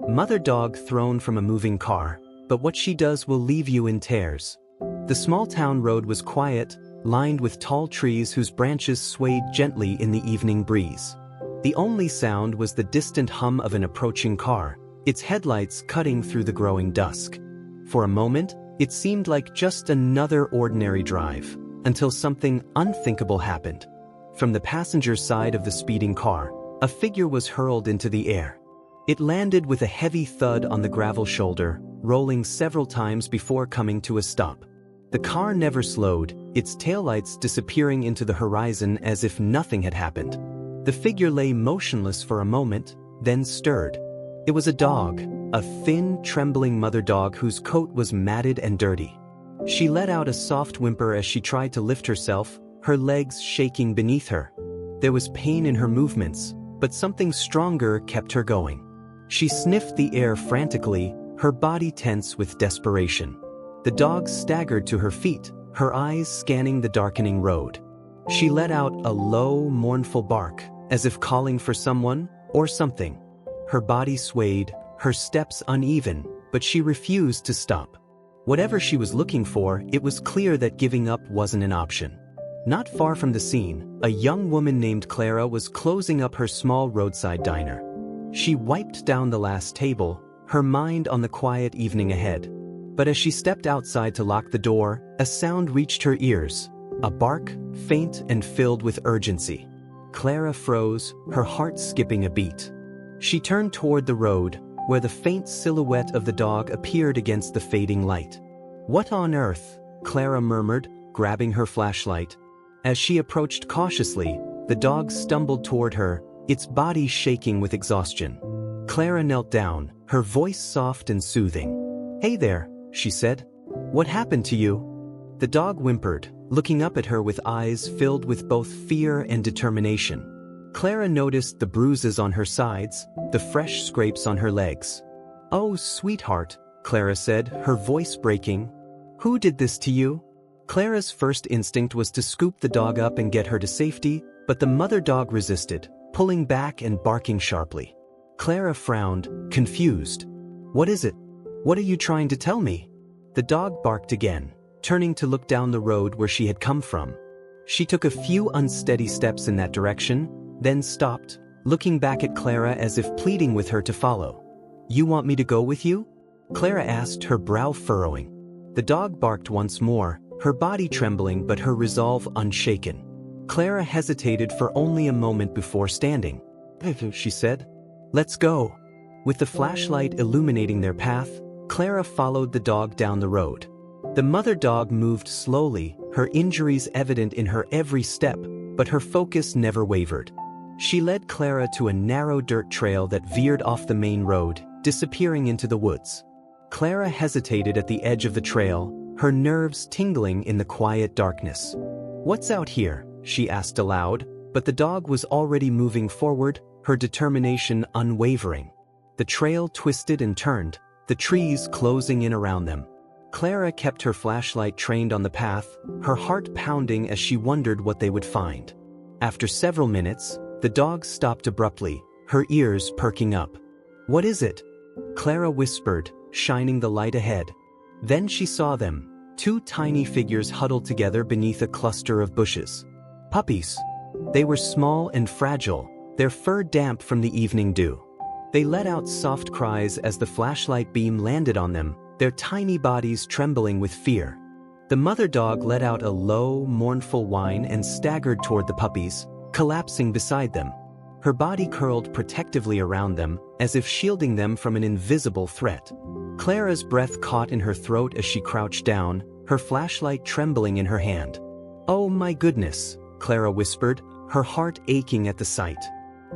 Mother dog thrown from a moving car, but what she does will leave you in tears. The small town road was quiet, lined with tall trees whose branches swayed gently in the evening breeze. The only sound was the distant hum of an approaching car, its headlights cutting through the growing dusk. For a moment, it seemed like just another ordinary drive, until something unthinkable happened. From the passenger side of the speeding car, a figure was hurled into the air. It landed with a heavy thud on the gravel shoulder, rolling several times before coming to a stop. The car never slowed, its taillights disappearing into the horizon as if nothing had happened. The figure lay motionless for a moment, then stirred. It was a dog, a thin, trembling mother dog whose coat was matted and dirty. She let out a soft whimper as she tried to lift herself, her legs shaking beneath her. There was pain in her movements, but something stronger kept her going. She sniffed the air frantically, her body tense with desperation. The dog staggered to her feet, her eyes scanning the darkening road. She let out a low, mournful bark, as if calling for someone or something. Her body swayed, her steps uneven, but she refused to stop. Whatever she was looking for, it was clear that giving up wasn't an option. Not far from the scene, a young woman named Clara was closing up her small roadside diner. She wiped down the last table, her mind on the quiet evening ahead. But as she stepped outside to lock the door, a sound reached her ears, a bark, faint and filled with urgency. Clara froze, her heart skipping a beat. She turned toward the road, where the faint silhouette of the dog appeared against the fading light. "What on earth?" Clara murmured, grabbing her flashlight. As she approached cautiously, the dog stumbled toward her, its body shaking with exhaustion. Clara knelt down, her voice soft and soothing. "Hey there," she said. "What happened to you?" The dog whimpered, looking up at her with eyes filled with both fear and determination. Clara noticed the bruises on her sides, the fresh scrapes on her legs. "Oh, sweetheart," Clara said, her voice breaking. "Who did this to you?" Clara's first instinct was to scoop the dog up and get her to safety, but the mother dog resisted, pulling back and barking sharply. Clara frowned, confused. "What is it? What are you trying to tell me?" The dog barked again, turning to look down the road where she had come from. She took a few unsteady steps in that direction, then stopped, looking back at Clara as if pleading with her to follow. "You want me to go with you?" Clara asked, her brow furrowing. The dog barked once more, her body trembling but her resolve unshaken. Clara hesitated for only a moment before standing. She said, "Let's go." With the flashlight illuminating their path, Clara followed the dog down the road. The mother dog moved slowly, her injuries evident in her every step, but her focus never wavered. She led Clara to a narrow dirt trail that veered off the main road, disappearing into the woods. Clara hesitated at the edge of the trail, her nerves tingling in the quiet darkness. "What's out here?" she asked aloud, but the dog was already moving forward, her determination unwavering. The trail twisted and turned, the trees closing in around them. Clara kept her flashlight trained on the path, her heart pounding as she wondered what they would find. After several minutes, the dog stopped abruptly, her ears perking up. "What is it?" Clara whispered, shining the light ahead. Then she saw them, two tiny figures huddled together beneath a cluster of bushes. Puppies. They were small and fragile, their fur damp from the evening dew. They let out soft cries as the flashlight beam landed on them, their tiny bodies trembling with fear. The mother dog let out a low, mournful whine and staggered toward the puppies, collapsing beside them. Her body curled protectively around them, as if shielding them from an invisible threat. Clara's breath caught in her throat as she crouched down, her flashlight trembling in her hand. "Oh my goodness," Clara whispered, her heart aching at the sight.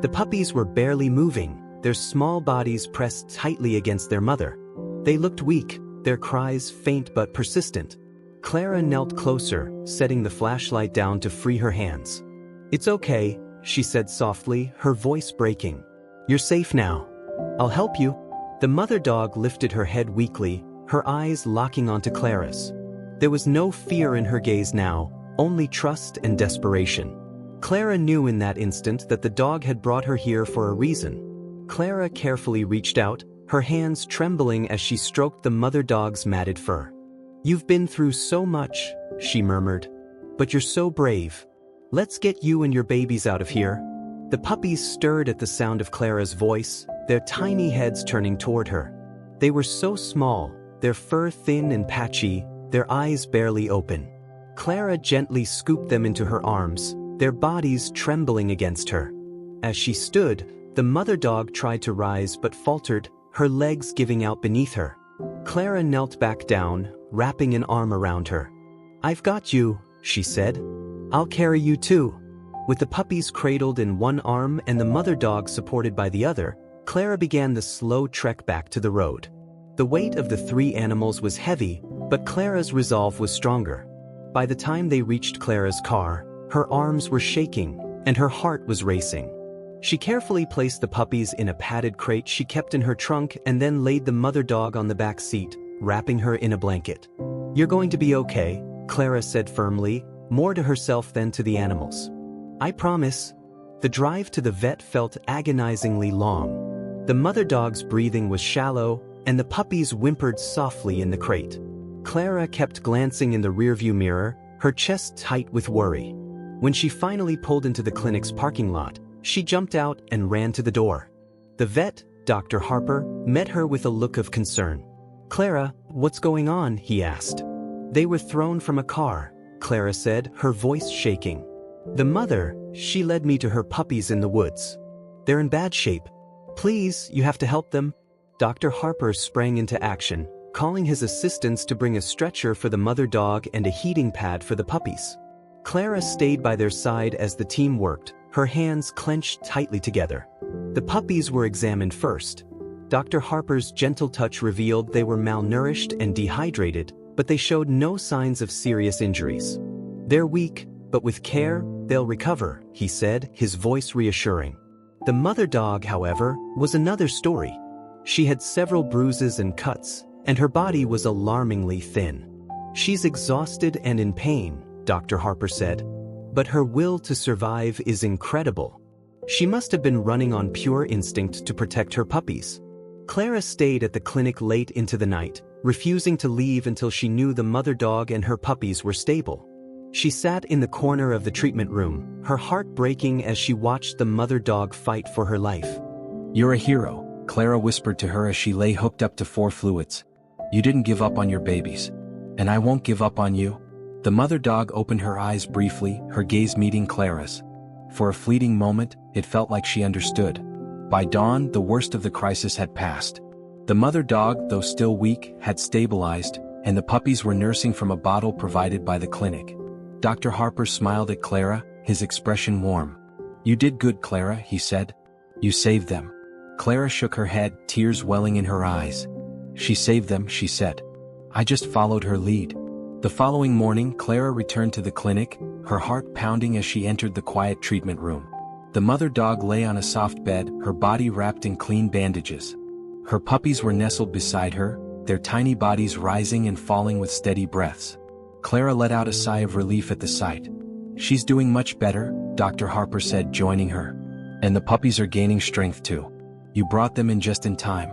The puppies were barely moving, their small bodies pressed tightly against their mother. They looked weak, their cries faint but persistent. Clara knelt closer, setting the flashlight down to free her hands. "It's okay," she said softly, her voice breaking. "You're safe now. I'll help you." The mother dog lifted her head weakly, her eyes locking onto Clara's. There was no fear in her gaze now, only trust and desperation. Clara knew in that instant that the dog had brought her here for a reason. Clara carefully reached out, her hands trembling as she stroked the mother dog's matted fur. "You've been through so much," she murmured. "But you're so brave. Let's get you and your babies out of here." The puppies stirred at the sound of Clara's voice, their tiny heads turning toward her. They were so small, their fur thin and patchy, their eyes barely open. Clara gently scooped them into her arms, their bodies trembling against her. As she stood, the mother dog tried to rise but faltered, her legs giving out beneath her. Clara knelt back down, wrapping an arm around her. "I've got you," she said. "I'll carry you too." With the puppies cradled in one arm and the mother dog supported by the other, Clara began the slow trek back to the road. The weight of the three animals was heavy, but Clara's resolve was stronger. By the time they reached Clara's car, her arms were shaking, and her heart was racing. She carefully placed the puppies in a padded crate she kept in her trunk and then laid the mother dog on the back seat, wrapping her in a blanket. "You're going to be okay," Clara said firmly, more to herself than to the animals. "I promise." The drive to the vet felt agonizingly long. The mother dog's breathing was shallow, and the puppies whimpered softly in the crate. Clara kept glancing in the rearview mirror, her chest tight with worry. When she finally pulled into the clinic's parking lot, she jumped out and ran to the door. The vet, Dr. Harper, met her with a look of concern. "Clara, what's going on?" he asked. "They were thrown from a car," Clara said, her voice shaking. "The mother, she led me to her puppies in the woods. They're in bad shape. Please, you have to help them." Dr. Harper sprang into action, calling his assistants to bring a stretcher for the mother dog and a heating pad for the puppies. Clara stayed by their side as the team worked, her hands clenched tightly together. The puppies were examined first. Dr. Harper's gentle touch revealed they were malnourished and dehydrated, but they showed no signs of serious injuries. "They're weak, but with care, they'll recover," he said, his voice reassuring. The mother dog, however, was another story. She had several bruises and cuts, and her body was alarmingly thin. "She's exhausted and in pain," Dr. Harper said. "But her will to survive is incredible. She must have been running on pure instinct to protect her puppies." Clara stayed at the clinic late into the night, refusing to leave until she knew the mother dog and her puppies were stable. She sat in the corner of the treatment room, her heart breaking as she watched the mother dog fight for her life. "You're a hero," Clara whispered to her as she lay hooked up to 4 fluids. "You didn't give up on your babies. And I won't give up on you." The mother dog opened her eyes briefly, her gaze meeting Clara's. For a fleeting moment, it felt like she understood. By dawn, the worst of the crisis had passed. The mother dog, though still weak, had stabilized, and the puppies were nursing from a bottle provided by the clinic. Dr. Harper smiled at Clara, his expression warm. "You did good, Clara," he said. "You saved them." Clara shook her head, tears welling in her eyes. "She saved them," she said. "I just followed her lead." The following morning, Clara returned to the clinic, her heart pounding as she entered the quiet treatment room. The mother dog lay on a soft bed, her body wrapped in clean bandages. Her puppies were nestled beside her, their tiny bodies rising and falling with steady breaths. Clara let out a sigh of relief at the sight. "She's doing much better," Dr. Harper said, joining her. "And the puppies are gaining strength too. You brought them in just in time."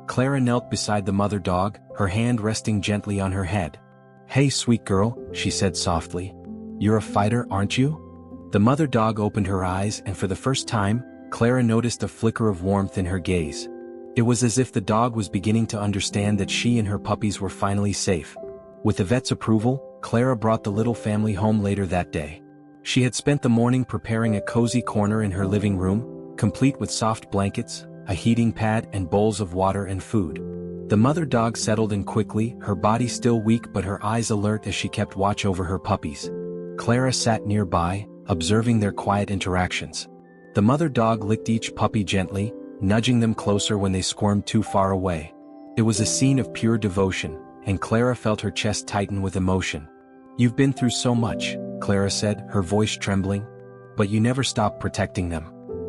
Clara knelt beside the mother dog, her hand resting gently on her head. "Hey, sweet girl," she said softly. "You're a fighter, aren't you?" The mother dog opened her eyes, and for the first time, Clara noticed a flicker of warmth in her gaze. It was as if the dog was beginning to understand that she and her puppies were finally safe. With the vet's approval, Clara brought the little family home later that day. She had spent the morning preparing a cozy corner in her living room, complete with soft blankets, a heating pad, and bowls of water and food. The mother dog settled in quickly, her body still weak but her eyes alert as she kept watch over her puppies. Clara sat nearby, observing their quiet interactions. The mother dog licked each puppy gently, nudging them closer when they squirmed too far away. It was a scene of pure devotion, and Clara felt her chest tighten with emotion. "You've been through so much," Clara said, her voice trembling. "But you never stopped protecting them.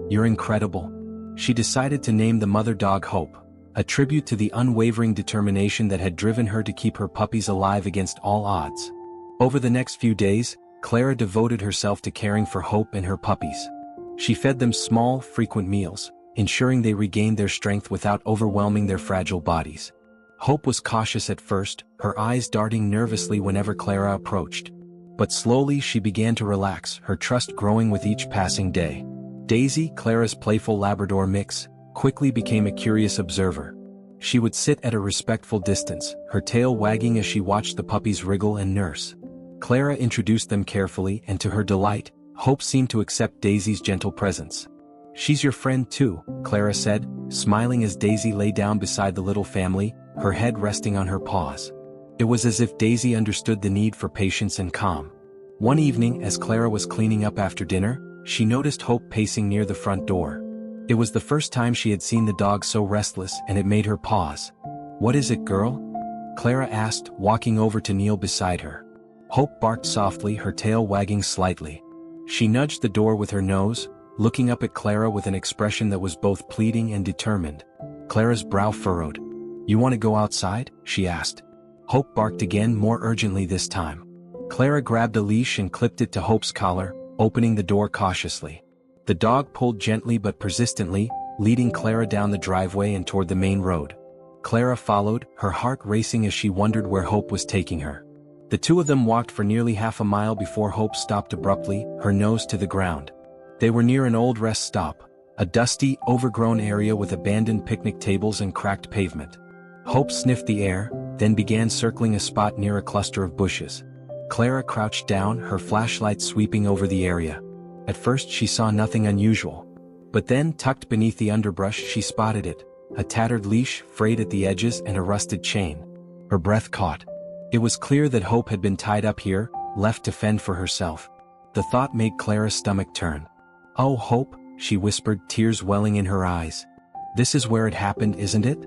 You're incredible." She decided to name the mother dog Hope, a tribute to the unwavering determination that had driven her to keep her puppies alive against all odds. Over the next few days, Clara devoted herself to caring for Hope and her puppies. She fed them small, frequent meals, ensuring they regained their strength without overwhelming their fragile bodies. Hope was cautious at first, her eyes darting nervously whenever Clara approached. But slowly she began to relax, her trust growing with each passing day. Daisy, Clara's playful Labrador mix, quickly became a curious observer. She would sit at a respectful distance, her tail wagging as she watched the puppies wriggle and nurse. Clara introduced them carefully, and to her delight, Hope seemed to accept Daisy's gentle presence. "She's your friend too," Clara said, smiling as Daisy lay down beside the little family, her head resting on her paws. It was as if Daisy understood the need for patience and calm. One evening, as Clara was cleaning up after dinner, she noticed Hope pacing near the front door. It was the first time she had seen the dog so restless, and it made her pause. "What is it, girl?" Clara asked, walking over to kneel beside her. Hope barked softly, her tail wagging slightly. She nudged the door with her nose, looking up at Clara with an expression that was both pleading and determined. Clara's brow furrowed. "You want to go outside?" she asked. Hope barked again, more urgently this time. Clara grabbed a leash and clipped it to Hope's collar, opening the door cautiously. The dog pulled gently but persistently, leading Clara down the driveway and toward the main road. Clara followed, her heart racing as she wondered where Hope was taking her. The two of them walked for nearly half a mile before Hope stopped abruptly, her nose to the ground. They were near an old rest stop, a dusty, overgrown area with abandoned picnic tables and cracked pavement. Hope sniffed the air, then began circling a spot near a cluster of bushes. Clara crouched down, her flashlight sweeping over the area. At first she saw nothing unusual. But then, tucked beneath the underbrush, she spotted it, a tattered leash, frayed at the edges, and a rusted chain. Her breath caught. It was clear that Hope had been tied up here, left to fend for herself. The thought made Clara's stomach turn. "Oh, Hope," she whispered, tears welling in her eyes. "This is where it happened, isn't it?"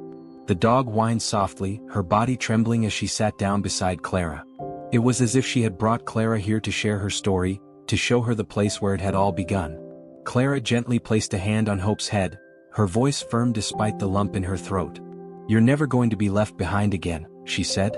The dog whined softly, her body trembling as she sat down beside Clara. It was as if she had brought Clara here to share her story, to show her the place where it had all begun. Clara gently placed a hand on Hope's head, her voice firm despite the lump in her throat. "You're never going to be left behind again," she said.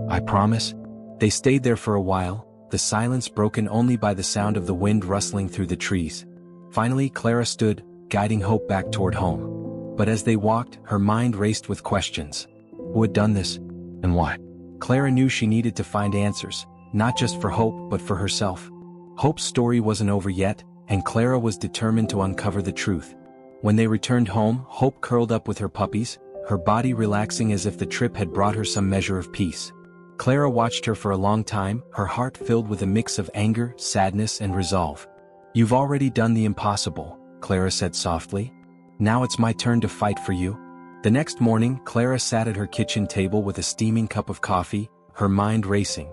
"I promise." They stayed there for a while, the silence broken only by the sound of the wind rustling through the trees. Finally Clara stood, guiding Hope back toward home. But as they walked, her mind raced with questions. Who had done this? And why? Clara knew she needed to find answers, not just for Hope but for herself. Hope's story wasn't over yet, and Clara was determined to uncover the truth. When they returned home, Hope curled up with her puppies, her body relaxing as if the trip had brought her some measure of peace. Clara watched her for a long time, her heart filled with a mix of anger, sadness, and resolve. "You've already done the impossible," Clara said softly. "Now it's my turn to fight for you." The next morning, Clara sat at her kitchen table with a steaming cup of coffee, her mind racing.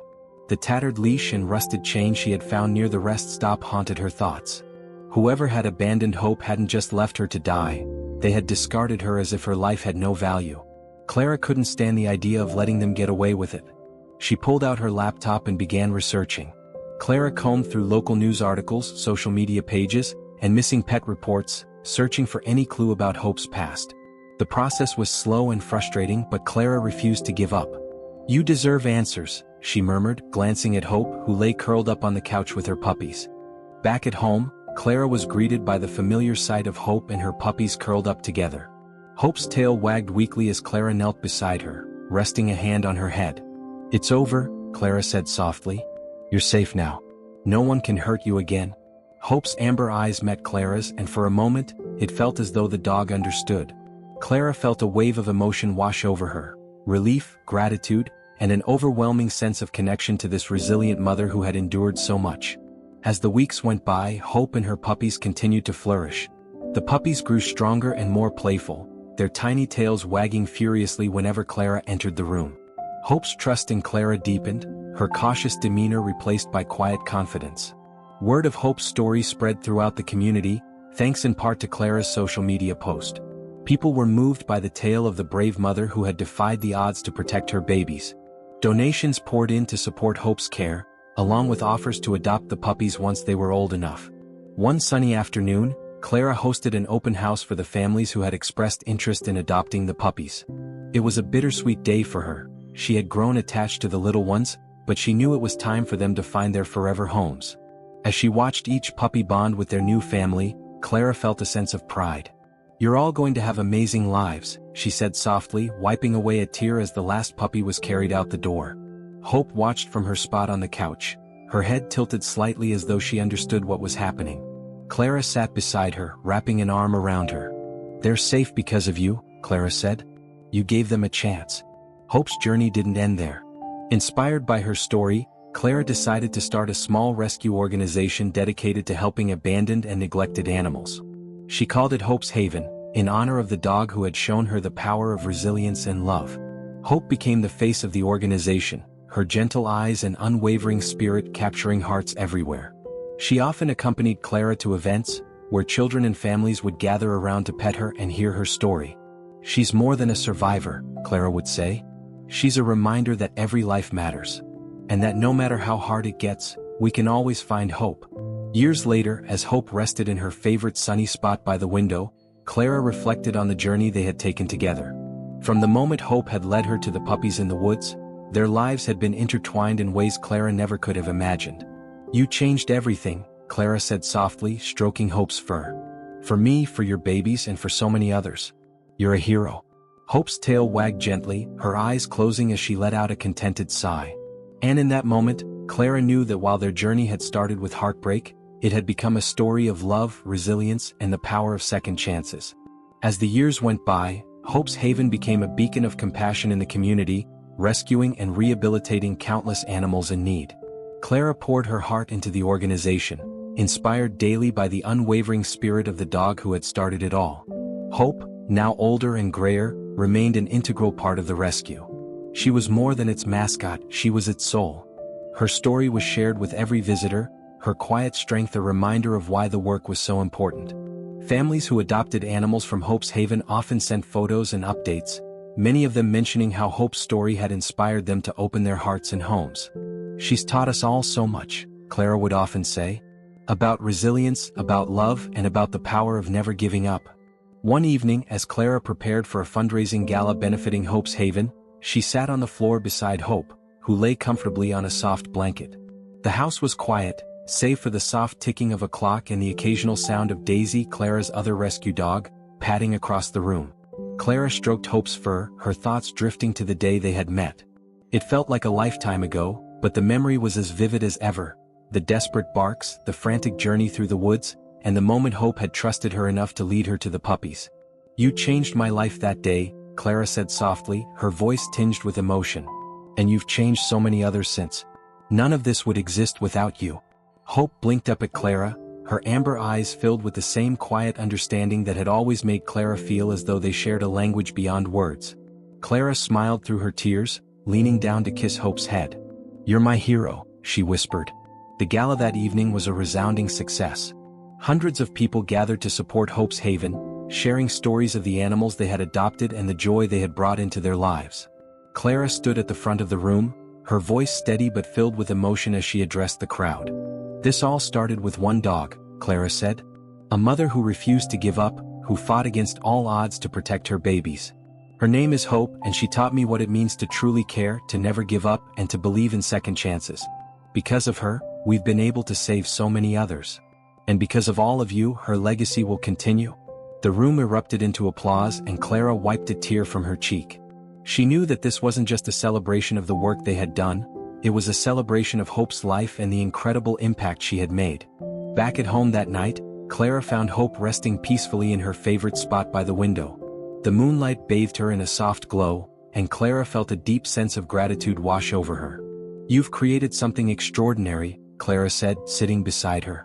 The tattered leash and rusted chain she had found near the rest stop haunted her thoughts. Whoever had abandoned Hope hadn't just left her to die, they had discarded her as if her life had no value. Clara couldn't stand the idea of letting them get away with it. She pulled out her laptop and began researching. Clara combed through local news articles, social media pages, and missing pet reports, searching for any clue about Hope's past. The process was slow and frustrating, but Clara refused to give up. "You deserve answers," she murmured, glancing at Hope, who lay curled up on the couch with her puppies. Back at home, Clara was greeted by the familiar sight of Hope and her puppies curled up together. Hope's tail wagged weakly as Clara knelt beside her, resting a hand on her head. "It's over," Clara said softly. "You're safe now. No one can hurt you again." Hope's amber eyes met Clara's, and for a moment, it felt as though the dog understood. Clara felt a wave of emotion wash over her, relief, gratitude, and an overwhelming sense of connection to this resilient mother who had endured so much. As the weeks went by, Hope and her puppies continued to flourish. The puppies grew stronger and more playful, their tiny tails wagging furiously whenever Clara entered the room. Hope's trust in Clara deepened, her cautious demeanor replaced by quiet confidence. Word of Hope's story spread throughout the community, thanks in part to Clara's social media post. People were moved by the tale of the brave mother who had defied the odds to protect her babies. Donations poured in to support Hope's care, along with offers to adopt the puppies once they were old enough. One sunny afternoon, Clara hosted an open house for the families who had expressed interest in adopting the puppies. It was a bittersweet day for her. She had grown attached to the little ones, but she knew it was time for them to find their forever homes. As she watched each puppy bond with their new family, Clara felt a sense of pride. "You're all going to have amazing lives," she said softly, wiping away a tear as the last puppy was carried out the door. Hope watched from her spot on the couch, her head tilted slightly as though she understood what was happening. Clara sat beside her, wrapping an arm around her. "They're safe because of you," Clara said. "You gave them a chance." Hope's journey didn't end there. Inspired by her story, Clara decided to start a small rescue organization dedicated to helping abandoned and neglected animals. She called it Hope's Haven, in honor of the dog who had shown her the power of resilience and love. Hope became the face of the organization, her gentle eyes and unwavering spirit capturing hearts everywhere. She often accompanied Clara to events, where children and families would gather around to pet her and hear her story. "She's more than a survivor," Clara would say. "She's a reminder that every life matters. And that no matter how hard it gets, we can always find hope." Years later, as Hope rested in her favorite sunny spot by the window, Clara reflected on the journey they had taken together. From the moment Hope had led her to the puppies in the woods, their lives had been intertwined in ways Clara never could have imagined. "You changed everything," Clara said softly, stroking Hope's fur. "For me, for your babies, and for so many others. You're a hero." Hope's tail wagged gently, her eyes closing as she let out a contented sigh. And in that moment, Clara knew that while their journey had started with heartbreak, it had become a story of love, resilience, and the power of second chances. As the years went by, Hope's Haven became a beacon of compassion in the community, rescuing and rehabilitating countless animals in need. Clara poured her heart into the organization, inspired daily by the unwavering spirit of the dog who had started it all. Hope, now older and grayer, remained an integral part of the rescue. She was more than its mascot, she was its soul. Her story was shared with every visitor, her quiet strength a reminder of why the work was so important. Families who adopted animals from Hope's Haven often sent photos and updates, many of them mentioning how Hope's story had inspired them to open their hearts and homes. "She's taught us all so much," Clara would often say. "About resilience, about love, and about the power of never giving up." One evening, as Clara prepared for a fundraising gala benefiting Hope's Haven, she sat on the floor beside Hope, who lay comfortably on a soft blanket. The house was quiet, save for the soft ticking of a clock and the occasional sound of Daisy, Clara's other rescue dog, padding across the room. Clara stroked Hope's fur, her thoughts drifting to the day they had met. It felt like a lifetime ago, but the memory was as vivid as ever. The desperate barks, the frantic journey through the woods, and the moment Hope had trusted her enough to lead her to the puppies. "You changed my life that day," Clara said softly, her voice tinged with emotion. "And you've changed so many others since. None of this would exist without you." Hope blinked up at Clara, her amber eyes filled with the same quiet understanding that had always made Clara feel as though they shared a language beyond words. Clara smiled through her tears, leaning down to kiss Hope's head. "You're my hero," she whispered. The gala that evening was a resounding success. Hundreds of people gathered to support Hope's Haven, sharing stories of the animals they had adopted and the joy they had brought into their lives. Clara stood at the front of the room, her voice steady but filled with emotion as she addressed the crowd. "This all started with one dog," Clara said. "A mother who refused to give up, who fought against all odds to protect her babies. Her name is Hope, and she taught me what it means to truly care, to never give up, and to believe in second chances. Because of her, we've been able to save so many others. And because of all of you, her legacy will continue." The room erupted into applause and Clara wiped a tear from her cheek. She knew that this wasn't just a celebration of the work they had done, it was a celebration of Hope's life and the incredible impact she had made. Back at home that night, Clara found Hope resting peacefully in her favorite spot by the window. The moonlight bathed her in a soft glow, and Clara felt a deep sense of gratitude wash over her. "You've created something extraordinary," Clara said, sitting beside her.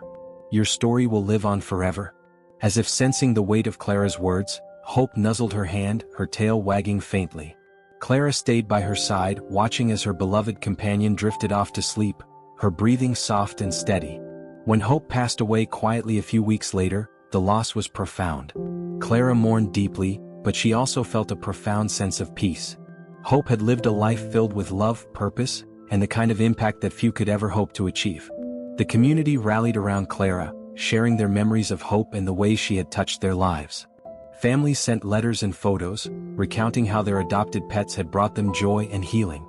"Your story will live on forever." As if sensing the weight of Clara's words, Hope nuzzled her hand, her tail wagging faintly. Clara stayed by her side, watching as her beloved companion drifted off to sleep, her breathing soft and steady. When Hope passed away quietly a few weeks later, the loss was profound. Clara mourned deeply, but she also felt a profound sense of peace. Hope had lived a life filled with love, purpose, and the kind of impact that few could ever hope to achieve. The community rallied around Clara, sharing their memories of Hope and the ways she had touched their lives. Families sent letters and photos, recounting how their adopted pets had brought them joy and healing.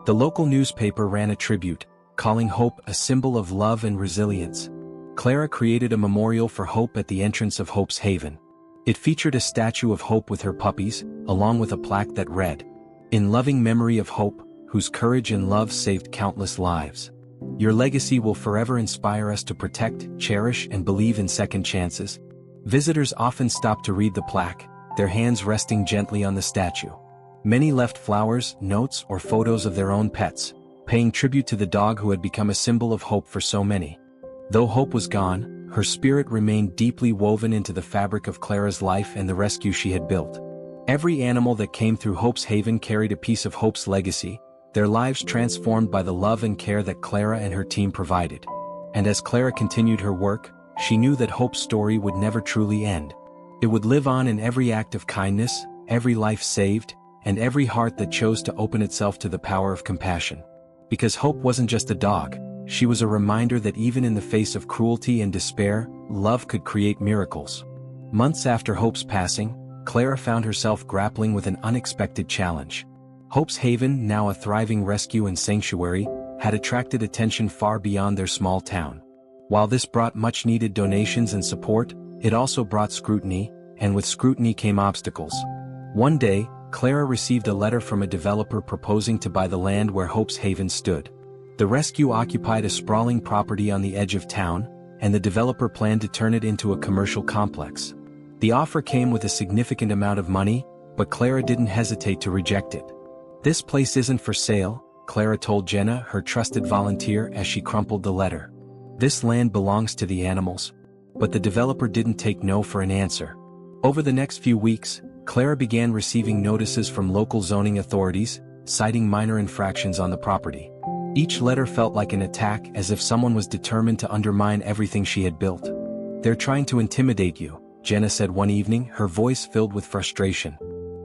The local newspaper ran a tribute, calling Hope a symbol of love and resilience. Clara created a memorial for Hope at the entrance of Hope's Haven. It featured a statue of Hope with her puppies, along with a plaque that read, "In loving memory of Hope, whose courage and love saved countless lives. Your legacy will forever inspire us to protect, cherish, and believe in second chances." Visitors often stopped to read the plaque, their hands resting gently on the statue. Many left flowers, notes, or photos of their own pets, paying tribute to the dog who had become a symbol of hope for so many. Though Hope was gone, her spirit remained deeply woven into the fabric of Clara's life and the rescue she had built. Every animal that came through Hope's Haven carried a piece of Hope's legacy, their lives transformed by the love and care that Clara and her team provided. And as Clara continued her work, she knew that Hope's story would never truly end. It would live on in every act of kindness, every life saved, and every heart that chose to open itself to the power of compassion. Because Hope wasn't just a dog, she was a reminder that even in the face of cruelty and despair, love could create miracles. Months after Hope's passing, Clara found herself grappling with an unexpected challenge. Hope's Haven, now a thriving rescue and sanctuary, had attracted attention far beyond their small town. While this brought much-needed donations and support, it also brought scrutiny, and with scrutiny came obstacles. One day, Clara received a letter from a developer proposing to buy the land where Hope's Haven stood. The rescue occupied a sprawling property on the edge of town, and the developer planned to turn it into a commercial complex. The offer came with a significant amount of money, but Clara didn't hesitate to reject it. "This place isn't for sale," Clara told Jenna, her trusted volunteer, as she crumpled the letter. "This land belongs to the animals." But the developer didn't take no for an answer. Over the next few weeks, Clara began receiving notices from local zoning authorities, citing minor infractions on the property. Each letter felt like an attack, as if someone was determined to undermine everything she had built. "They're trying to intimidate you," Jenna said one evening, her voice filled with frustration.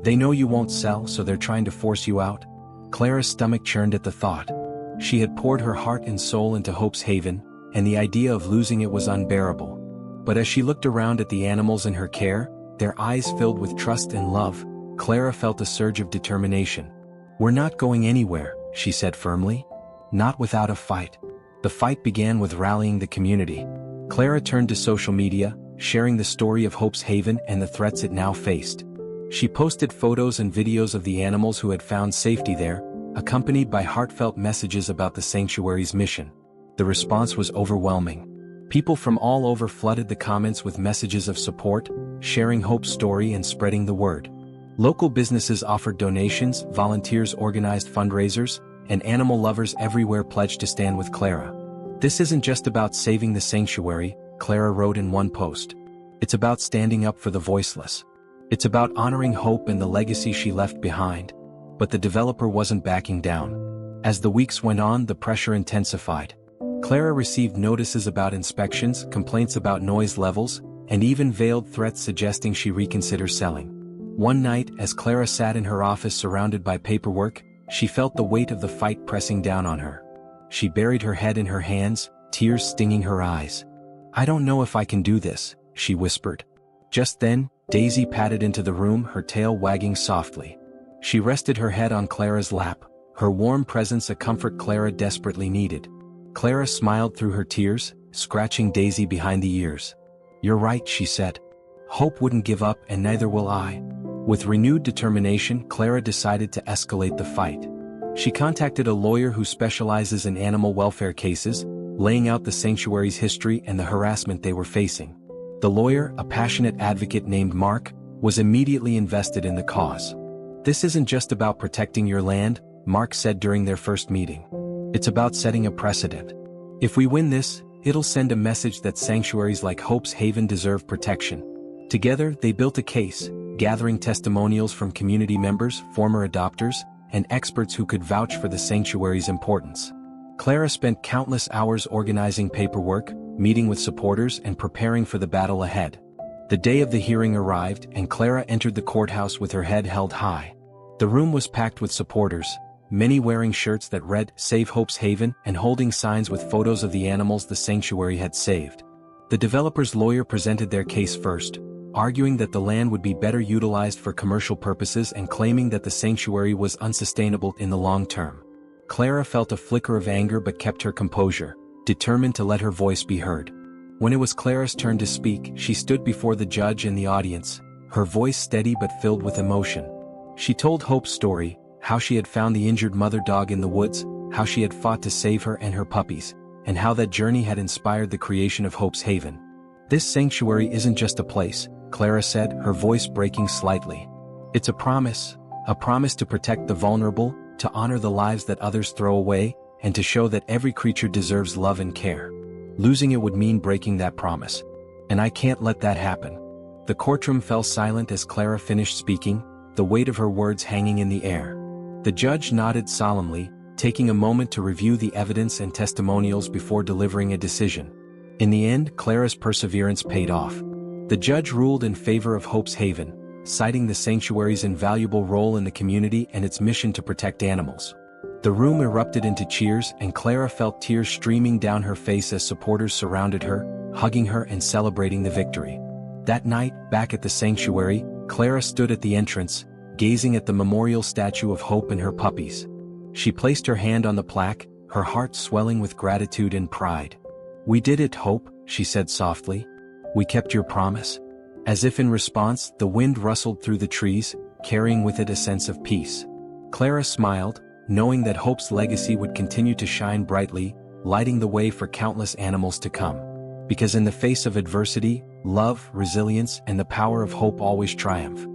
"They know you won't sell, so they're trying to force you out." Clara's stomach churned at the thought. She had poured her heart and soul into Hope's Haven, and the idea of losing it was unbearable. But as she looked around at the animals in her care, their eyes filled with trust and love, Clara felt a surge of determination. "We're not going anywhere," she said firmly. "Not without a fight." The fight began with rallying the community. Clara turned to social media, sharing the story of Hope's Haven and the threats it now faced. She posted photos and videos of the animals who had found safety there, accompanied by heartfelt messages about the sanctuary's mission. The response was overwhelming. People from all over flooded the comments with messages of support, sharing Hope's story and spreading the word. Local businesses offered donations, volunteers organized fundraisers, and animal lovers everywhere pledged to stand with Clara. "This isn't just about saving the sanctuary," Clara wrote in one post. "It's about standing up for the voiceless. It's about honoring Hope and the legacy she left behind." But the developer wasn't backing down. As the weeks went on, the pressure intensified. Clara received notices about inspections, complaints about noise levels, and even veiled threats suggesting she reconsider selling. One night, as Clara sat in her office surrounded by paperwork, she felt the weight of the fight pressing down on her. She buried her head in her hands, tears stinging her eyes. "I don't know if I can do this," she whispered. Just then, Daisy padded into the room, her tail wagging softly. She rested her head on Clara's lap, her warm presence a comfort Clara desperately needed. Clara smiled through her tears, scratching Daisy behind the ears. "You're right," she said. "Hope wouldn't give up, and neither will I." With renewed determination, Clara decided to escalate the fight. She contacted a lawyer who specializes in animal welfare cases, laying out the sanctuary's history and the harassment they were facing. The lawyer, a passionate advocate named Mark, was immediately invested in the cause. "This isn't just about protecting your land," Mark said during their first meeting. "It's about setting a precedent. If we win this, it'll send a message that sanctuaries like Hope's Haven deserve protection." Together, they built a case, gathering testimonials from community members, former adopters, and experts who could vouch for the sanctuary's importance. Clara spent countless hours organizing paperwork, meeting with supporters, and preparing for the battle ahead. The day of the hearing arrived, and Clara entered the courthouse with her head held high. The room was packed with supporters, many wearing shirts that read "Save Hope's Haven" and holding signs with photos of the animals the sanctuary had saved. The developer's lawyer presented their case first, arguing that the land would be better utilized for commercial purposes and claiming that the sanctuary was unsustainable in the long term. Clara felt a flicker of anger but kept her composure, determined to let her voice be heard. When it was Clara's turn to speak, she stood before the judge and the audience, her voice steady but filled with emotion. She told Hope's story, how she had found the injured mother dog in the woods, how she had fought to save her and her puppies, and how that journey had inspired the creation of Hope's Haven. "This sanctuary isn't just a place," Clara said, her voice breaking slightly. "It's a promise to protect the vulnerable, to honor the lives that others throw away, and to show that every creature deserves love and care. Losing it would mean breaking that promise. And I can't let that happen." The courtroom fell silent as Clara finished speaking, the weight of her words hanging in the air. The judge nodded solemnly, taking a moment to review the evidence and testimonials before delivering a decision. In the end, Clara's perseverance paid off. The judge ruled in favor of Hope's Haven, citing the sanctuary's invaluable role in the community and its mission to protect animals. The room erupted into cheers, and Clara felt tears streaming down her face as supporters surrounded her, hugging her and celebrating the victory. That night, back at the sanctuary, Clara stood at the entrance, gazing at the memorial statue of Hope and her puppies. She placed her hand on the plaque, her heart swelling with gratitude and pride. "We did it, Hope," she said softly. "We kept your promise." As if in response, the wind rustled through the trees, carrying with it a sense of peace. Clara smiled, knowing that Hope's legacy would continue to shine brightly, lighting the way for countless animals to come. Because in the face of adversity, love, resilience, and the power of hope always triumph.